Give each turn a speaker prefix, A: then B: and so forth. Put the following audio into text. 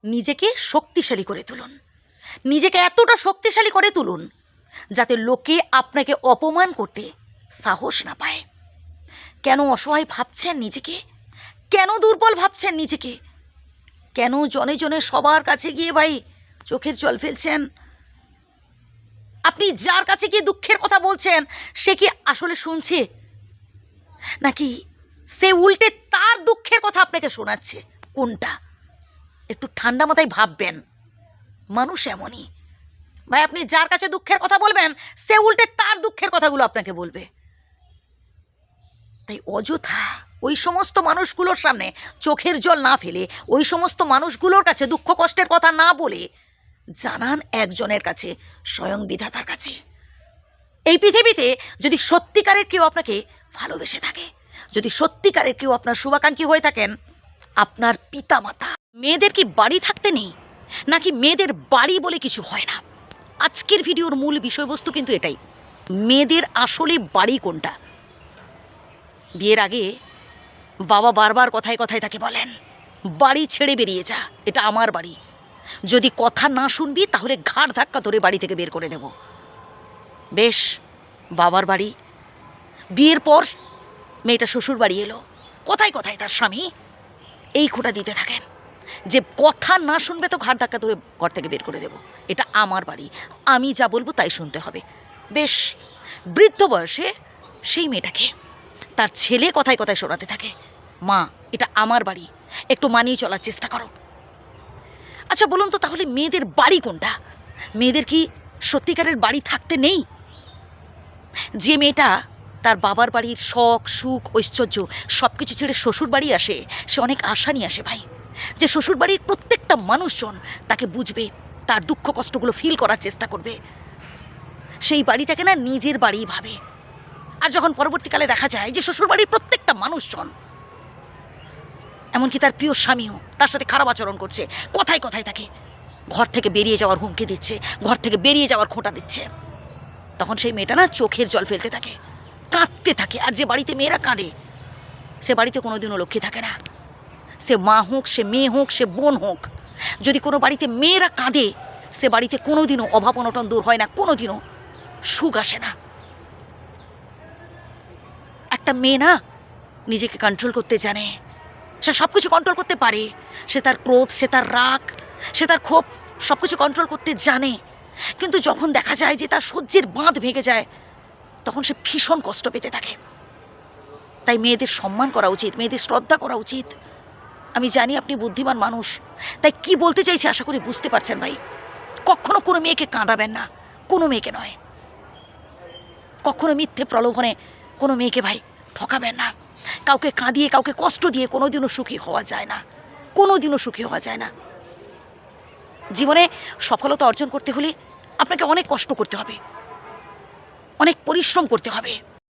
A: নিজেকে শক্তিশালী করে তুলুন। নিজেকে এতটা শক্তিশালী করে তুলুন যাতে লোকে আপনাকে অপমান করতে সাহস না পায়। কেন অসহায় ভাবছেন নিজেকে? কেন দুর্বল ভাবছেন নিজেকে? কেন জনে জনে সবার কাছে গিয়ে ভাই চোখের জল ফেলছেন? আপনি যার কাছে গিয়ে দুঃখের কথা বলছেন সে কি আসলে শুনছে, নাকি সে উল্টে তার দুঃখের কথা আপনাকে শোনাচ্ছে? কোনটা? একটু ঠান্ডা মাথায় ভাববেন। মানুষ এমনই ভাই, আপনি যার কাছে দুঃখের কথা বলবেন সে উল্টে তার দুঃখের কথাগুলো আপনাকে বলবে। তাই অযথা ওই সমস্ত মানুষগুলোর সামনে চোখের জল না ফেলে, ওই সমস্ত মানুষগুলোর কাছে দুঃখ কষ্টের কথা না বলে জানান একজনের কাছে, স্বয়ং বিধাতার কাছে। এই পৃথিবীতে যদি সত্যিকারের কেউ আপনাকে ভালোবেসে থাকে, যদি সত্যিকারের কেউ আপনার শুভাকাঙ্ক্ষী হয়ে থাকেন, আপনার পিতা মাতা। মেয়েদের কি বাড়ি থাকতে নেই, নাকি মেয়েদের বাড়ি বলে কিছু হয় না? আজকের ভিডিওর মূল বিষয়বস্তু কিন্তু এটাই, মেয়েদের আসলে বাড়ি কোনটা। বিয়ের আগে বাবা বারবার কথায় কথায় তাকে বলেন, বাড়ি ছেড়ে বেরিয়ে যা, এটা আমার বাড়ি, যদি কথা না শুনবি তাহলে ঘাড় ধাক্কা ধরে বাড়ি থেকে বের করে দেব। বেশ, বাবার বাড়ি। বিয়ের পর মেয়েটা শ্বশুর বাড়ি এলো, কথায় কথায় তার স্বামী এই খোঁটা দিতে থাকেন যে কথা না শুনবে তো ঘাড় ধাক্কা ধরে ঘর থেকে বের করে দেব, এটা আমার বাড়ি, আমি যা বলবো তাই শুনতে হবে। বেশ, বৃদ্ধ বয়সে সেই মেয়েটাকে তার ছেলে কথায় কথায় শোনাতে থাকে, মা এটা আমার বাড়ি, একটু মানিয়ে চলার চেষ্টা করো। আচ্ছা বলুন তো, তাহলে মেয়েদের বাড়ি কোনটা? মেয়েদের কি সত্যিকারের বাড়ি থাকতে নেই? যে মেয়েটা তার বাবার বাড়ির শখ সুখ ঐশ্বর্য সব কিছু ছেড়ে শ্বশুর বাড়ি আসে, সে অনেক আশা নিয়ে আসে ভাই, যে শ্বশুর বাড়ির প্রত্যেকটা মানুষজন তাকে বুঝবে, তার দুঃখ কষ্টগুলো ফিল করার চেষ্টা করবে, সেই বাড়িটাকে না নিজের বাড়ি ভাবে। আর যখন পরবর্তীকালে দেখা যায় যে শ্বশুর বাড়ির প্রত্যেকটা মানুষজন, এমনকি তার প্রিয় স্বামীও তার সাথে খারাপ আচরণ করছে, কথায় কথায় তাকে ঘর থেকে বেরিয়ে যাওয়ার হুমকি দিচ্ছে, ঘর থেকে বেরিয়ে যাওয়ার খোঁটা দিচ্ছে, তখন সেই মেয়েটা না চোখের জল ফেলতে থাকে, কাঁদতে থাকে। আর যে বাড়িতে মেয়েরা কাঁদে সে বাড়িতে কোনোদিনও লক্ষ্মী থাকে না। সে মা হোক, সে মেয়ে হোক, সে বোন হোক, যদি কোনো বাড়িতে মেয়েরা কাঁদে সে বাড়িতে কোনোদিনও অভাব অনটন দূর হয় না, কোনোদিনও সুখ আসে না। একটা মেয়ে না নিজেকে কন্ট্রোল করতে জানে, সে সব কিছু কন্ট্রোল করতে পারে, সে তার ক্রোধ, সে তার রাগ, সে তার ক্ষোভ সব কিছু কন্ট্রোল করতে জানে। কিন্তু যখন দেখা যায় যে তার সহ্যের বাঁধ ভেঙে যায় তখন সে ভীষণ কষ্ট পেতে থাকে। তাই মেয়েদের সম্মান করা উচিত, মেয়েদের শ্রদ্ধা করা উচিত। আমি জানি আপনি বুদ্ধিমান মানুষ, তাই কি বলতে চাইছি আশা করি বুঝতে পারছেন ভাই। কখনো কোনো মেয়েকে কাঁদাবেন না, কোনো মেয়েকে নয়, কখনো মিথ্যে প্রলোভনে কোনো মেয়েকে ভাই ঠকাবেন না। কাউকে কাঁদিয়ে, কাউকে কষ্ট দিয়ে কোনোদিনও সুখী হওয়া যায় না, কোনোদিনও সুখী হওয়া যায় না। জীবনে সফলতা অর্জন করতে হলে আপনাকে অনেক কষ্ট করতে হবে, অনেক পরিশ্রম করতে হবে।